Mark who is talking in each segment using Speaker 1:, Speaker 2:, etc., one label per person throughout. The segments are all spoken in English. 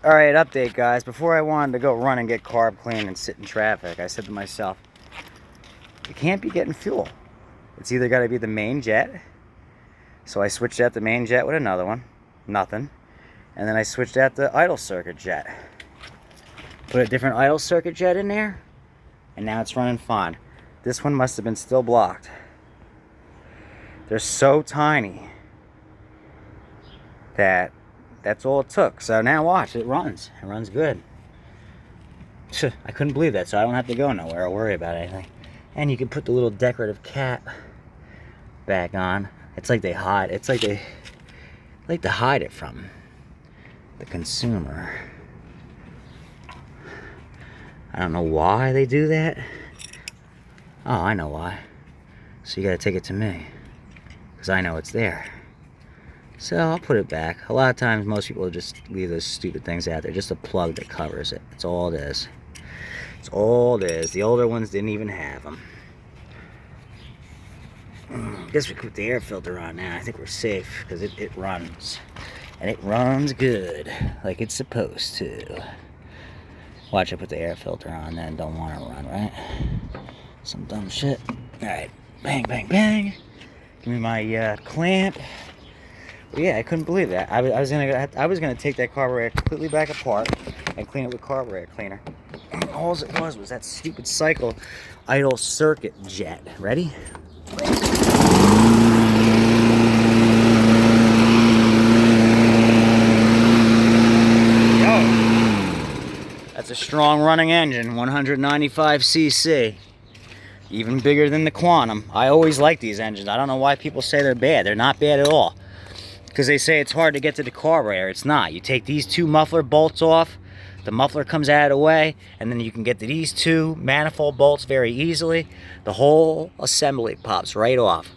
Speaker 1: Alright, update guys. Before I wanted to go run and get carb clean and sit in traffic, I said to myself, you can't be getting fuel. It's either got to be the main jet. So I switched out the main jet with another one. Nothing. And then I switched out the idle circuit jet. Put a different idle circuit jet in there. And now it's running fine. This one must have been still blocked. They're so tiny that that's all it took. So now watch, it runs. It runs good. I couldn't believe that, so I don't have to go nowhere or worry about anything. And you can put the little decorative cap back on. It's like they hide. It's like they like to hide it from the consumer. I don't know why they do that. Oh, I know why. So you gotta take it to me, because I know it's there. So I'll put it back. A lot of times most people just leave those stupid things out there. Just a plug that covers it. That's all it is. It's all it is. The older ones didn't even have them. Guess we put the air filter on now. I think we're safe because it runs. And it runs good, like it's supposed to. Watch, I put the air filter on then don't want to run, right? Some dumb shit. Alright, bang, bang, bang. Give me my clamp. Yeah, I couldn't believe that. I was gonna take that carburetor completely back apart and clean it with carburetor cleaner. All it was that stupid cycle idle circuit jet. Ready? Yo, that's a strong running engine, 195 cc. Even bigger than the Quantum. I always like these engines. I don't know why people say they're bad. They're not bad at all. Because they say it's hard to get to the carburetor. It's not. You take these two muffler bolts off, the muffler comes out of the way, and then you can get to these two manifold bolts very easily. The whole assembly pops right off.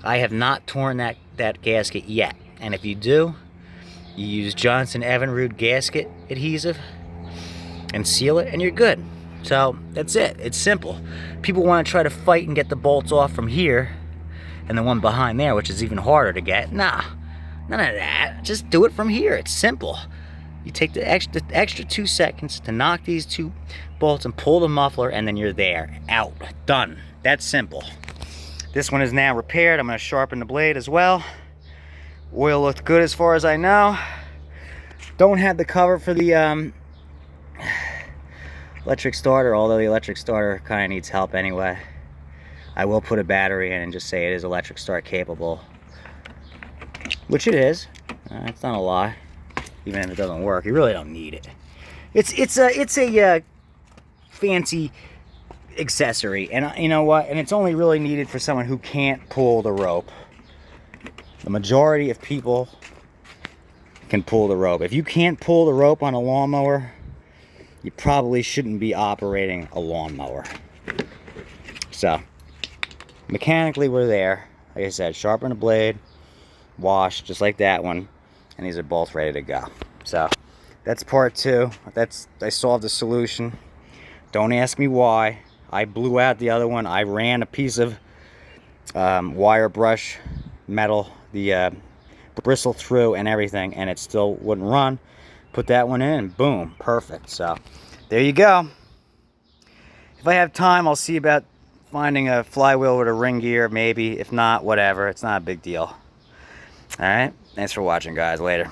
Speaker 1: I have not torn that gasket yet. And if you do, you use Johnson Evinrude gasket adhesive and seal it, and you're good. So that's it. It's simple. People want to try to fight and get the bolts off from here and the one behind there, which is even harder to get. Nah. None of that. Just do it from here. It's simple. You take the extra 2 seconds to knock these two bolts and pull the muffler, and then you're there. Out. Done. That's simple. This one is now repaired. I'm going to sharpen the blade as well. Oil looked good as far as I know. Don't have the cover for the electric starter, although the electric starter kind of needs help anyway. I will put a battery in and just say it is electric start capable. Which it is. It's not a lie. Even if it doesn't work, you really don't need it. It's a fancy accessory, and you know what? And it's only really needed for someone who can't pull the rope. The majority of people can pull the rope. If you can't pull the rope on a lawnmower, you probably shouldn't be operating a lawnmower. So, mechanically, we're there. Like I said, sharpen the blade. Wash just like that one, and these are both ready to go. So that's part 2. I solved the solution. Don't ask me why. I blew out the other one. I ran a piece of wire brush metal, the bristle through and everything, and it still wouldn't run. Put that one in, and boom, perfect. So there you go. If I have time, I'll see about finding a flywheel with a ring gear, maybe. If not, whatever. It's not a big deal. Alright, thanks for watching, guys. Later.